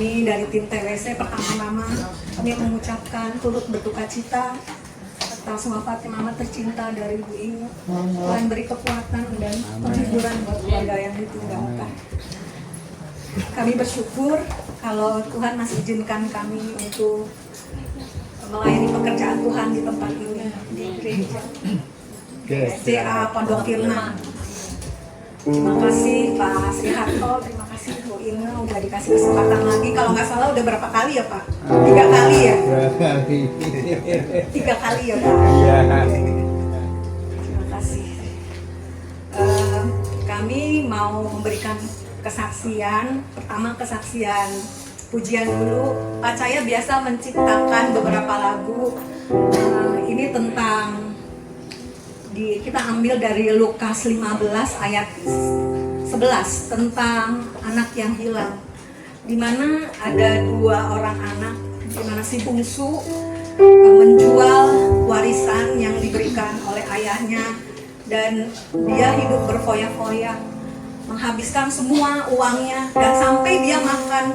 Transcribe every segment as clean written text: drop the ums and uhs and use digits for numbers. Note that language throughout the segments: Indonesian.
Kami dari tim TWC pertama-tama kami mengucapkan turut berduka cita atas wafatnya mama tercinta dari Bu Inge. Tuhan beri kekuatan dan penghiburan buat keluarga yang ditinggalkan. Kami bersyukur kalau Tuhan masih izinkan kami untuk melayani pekerjaan Tuhan di tempat ini, di gereja GSCA Pondok Firman. Terima kasih Pak Sri Harto, terima kasih Bu Inge udah dikasih kesempatan lagi. Kalau nggak salah udah berapa kali ya Pak? 3 kali ya? 3 kali ya Pak? Terima kasih. Kami mau memberikan kesaksian. Pertama kesaksian pujian dulu. Pak Cahya biasa menciptakan beberapa lagu. Ini tentang kita ambil dari Lukas 15 ayat 11 tentang anak yang hilang, di mana ada 2 orang anak, di mana si bungsu menjual warisan yang diberikan oleh ayahnya dan dia hidup berfoya-foya, menghabiskan semua uangnya dan sampai dia makan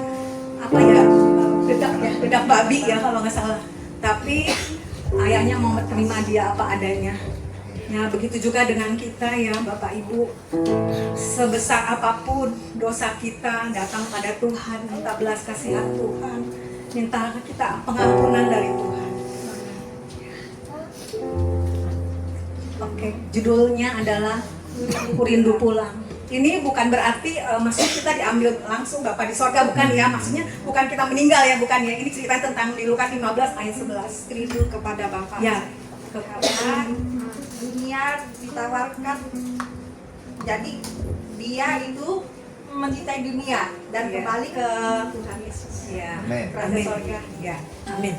dedak babi ya kalau nggak salah. Tapi ayahnya mau terima dia apa adanya. Ya, begitu juga dengan kita ya Bapak Ibu. Sebesar apapun dosa kita, datang pada Tuhan, minta belas kasihan Tuhan, minta kita pengampunan dari Tuhan. Oke, judulnya adalah Ku Rindu Pulang. Ini bukan berarti maksudnya kita diambil langsung Bapak di sorga, bukan ya. Maksudnya bukan kita meninggal ya, bukan ya. Ini cerita tentang di Lukas 15 ayat 11. Rindu kepada Bapak. Ya, Karena dunia ditawarkan, jadi dia itu mencintai dunia dan kembali ke Tuhan Yesus. ya. Kerajaan sorga. Ya, amin.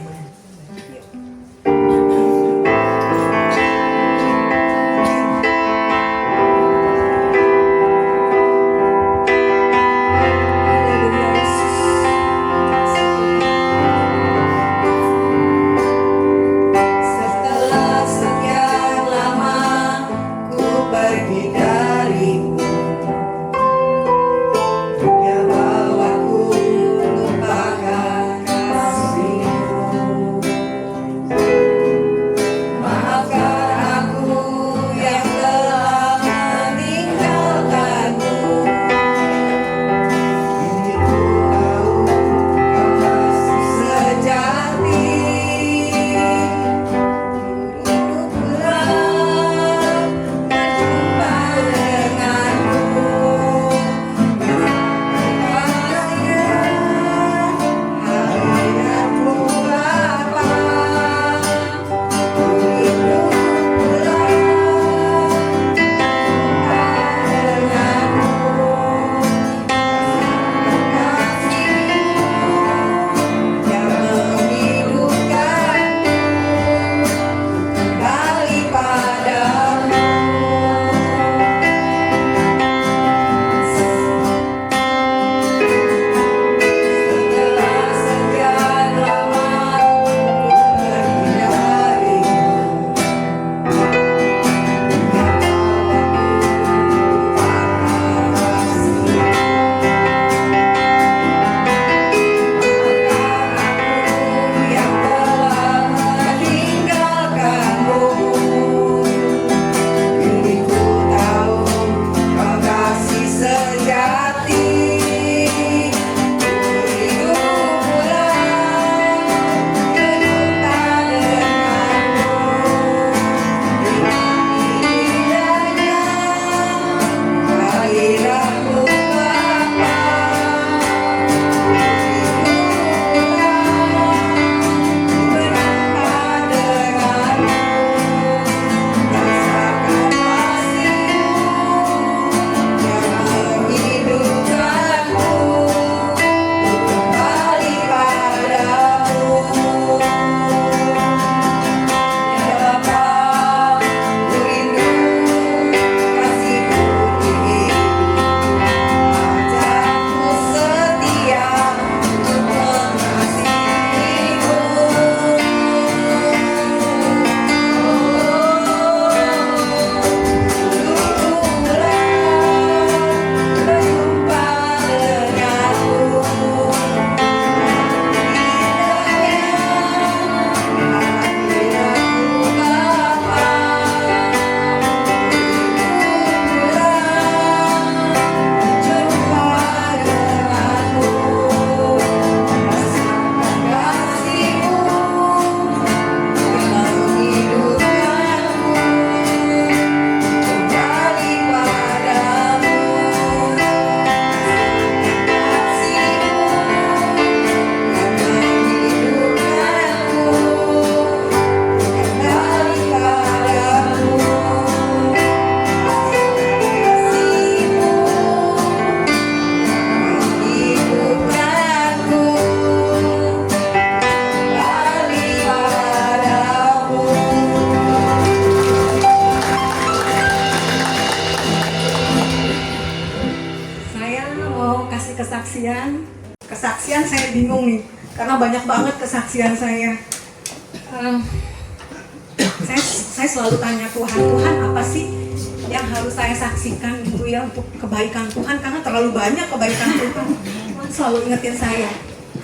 Bawaku lupakan kasih. kesaksian saya bingung nih, karena banyak banget kesaksian saya. Saya selalu tanya Tuhan apa sih yang harus saya saksikan gitu ya untuk kebaikan Tuhan, karena terlalu banyak kebaikan Tuhan. Tuhan selalu ingetin saya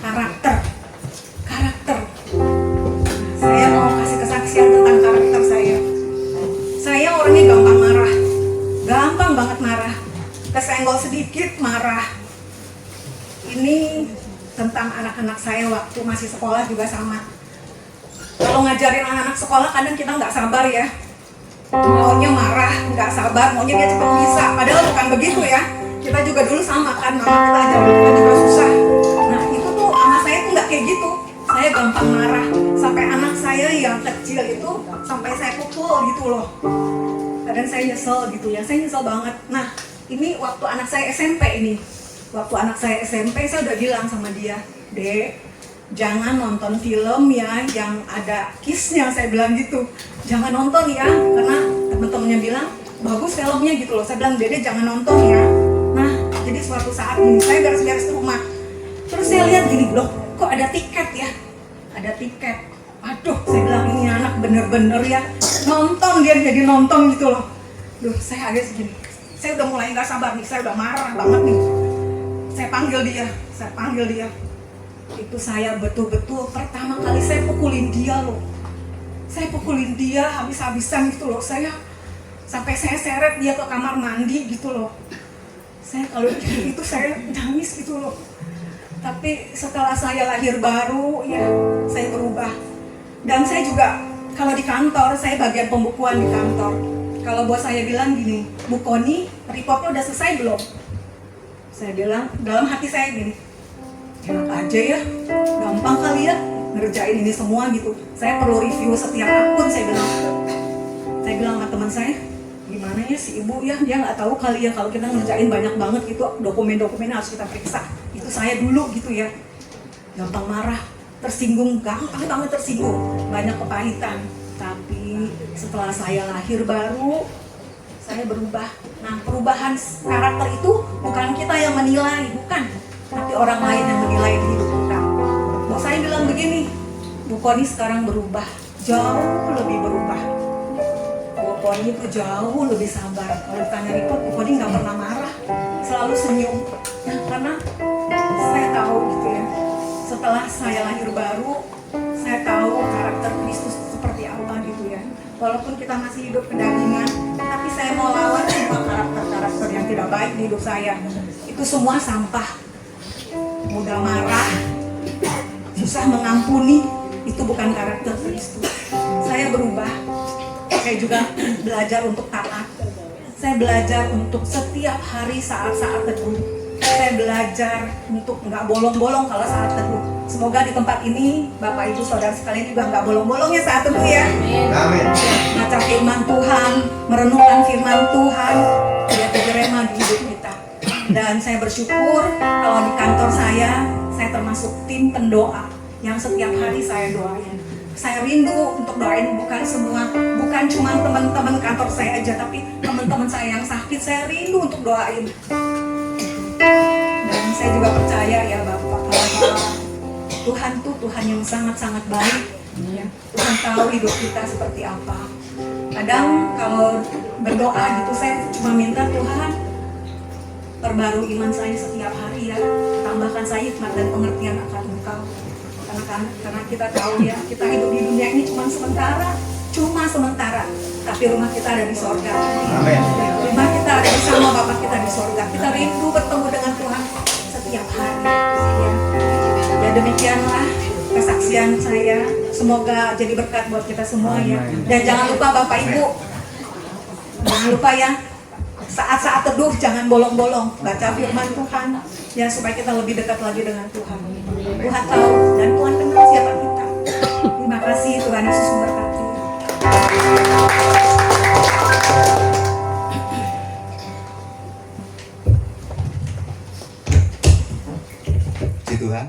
karakter. Saya mau kasih kesaksian tentang karakter saya. Saya orangnya gampang banget marah, kesenggol sedikit marah. Ini tentang anak-anak saya waktu masih sekolah juga sama. Kalau ngajarin anak-anak sekolah kadang kita nggak sabar ya, maunya marah, nggak sabar, maunya dia cepat bisa. Padahal bukan begitu ya. Kita juga dulu sama kan, mama kita ajarin kita juga susah. Nah itu tuh anak saya tuh nggak kayak gitu. Saya gampang marah, sampai anak saya yang kecil itu sampai saya pukul gitu loh. Kadang saya nyesel gitu ya, saya nyesel banget. Nah ini waktu anak saya SMP ini. Waktu anak saya SMP, saya udah bilang sama dia, Dek, jangan nonton film ya yang ada kissnya, saya bilang gitu. Jangan nonton ya, karena teman-temannya bilang, bagus filmnya gitu loh. Saya bilang, Dede jangan nonton ya. Nah, jadi suatu saat ini, saya beres-beres rumah. Terus saya lihat gini, loh, kok ada tiket ya? Ada tiket. Aduh, saya bilang, ini anak bener-bener ya. Nonton, dia jadi nonton gitu loh. Duh, saya agak segini. Saya udah mulai gak sabar nih, saya udah marah banget nih. Saya panggil dia. Itu saya betul-betul pertama kali saya pukulin dia loh. Saya pukulin dia habis-habisan gitu loh. Saya sampai saya seret dia ke kamar mandi gitu loh. Saya kalau itu saya nangis gitu loh. Tapi setelah saya lahir baru ya saya berubah. Dan saya juga kalau di kantor, saya bagian pembukuan di kantor. Kalau bos saya bilang gini, Bu Koni, reportnya udah selesai belum? Saya bilang, dalam hati saya gini, enak aja ya, gampang kali ya ngerjain ini semua gitu. Saya perlu review setiap akun, saya bilang sama teman saya, gimana ya si ibu ya, dia nggak tahu kali ya kalau kita ngerjain banyak banget gitu, dokumen-dokumen harus kita periksa. Itu saya dulu gitu ya, gampang marah, tersinggung, gampang banget tersinggung, banyak kepahitan. Tapi setelah saya lahir baru, saya berubah. Nah, perubahan karakter itu bukan kita yang menilai, bukan, tapi orang lain yang menilai di hidup kita. Bos saya bilang begini, Bu Koni sekarang berubah, jauh lebih berubah. Bu Koni itu jauh lebih sabar. Kalau ditanya report, Bu Koni nggak pernah marah, selalu senyum. Nah, karena saya tahu gitu ya, setelah saya lahir baru, saya tahu karakter Kristus seperti apa gitu ya. Walaupun kita masih hidup kedagingan, tapi saya mau lawan semua karakter-karakter yang tidak baik di hidup saya. Itu semua sampah. Mudah marah, susah mengampuni, itu bukan karakter Kristus. Saya berubah. Saya juga belajar untuk taat. Saya belajar untuk setiap hari saat-saat teduh. Saya belajar untuk nggak bolong-bolong kalau saat teduh. Semoga di tempat ini Bapak Ibu Saudara sekalian juga nggak bolong-bolong ya saat teduh ya. Amin. Baca firman Tuhan, merenungkan firman Tuhan, dia rema di hidup kita. Dan saya bersyukur kalau di kantor saya termasuk tim pendoa yang setiap hari saya doain. Saya rindu untuk doain bukan cuma teman-teman kantor saya aja, tapi teman-teman saya yang sakit saya rindu untuk doain. Dan saya juga percaya ya Bapak, Tuhan tuh Tuhan yang sangat-sangat baik. Ya. Tuhan tahu hidup kita seperti apa. Kadang kalau berdoa gitu saya cuma minta Tuhan perbarui iman saya setiap hari ya, tambahkan saya hikmat dan pengertian akan Engkau. Karena kita tahu ya, kita hidup di dunia ini cuma sementara, tapi rumah kita ada di sorga. Amin. Rumah kita ada bersama Bapak kita di sorga. Kita rindu bertemu dengan Tuhan setiap hari. Ya demikianlah kesaksian saya. Semoga jadi berkat buat kita semua ya. Dan jangan lupa Bapak Ibu, jangan lupa ya, saat-saat teduh jangan bolong-bolong, baca firman Tuhan ya supaya kita lebih dekat lagi dengan Tuhan. Tuhan tahu dan Tuhan kenal siapa kita. Terima kasih, Tuhan Yesus memberkati. Puji Tuhan.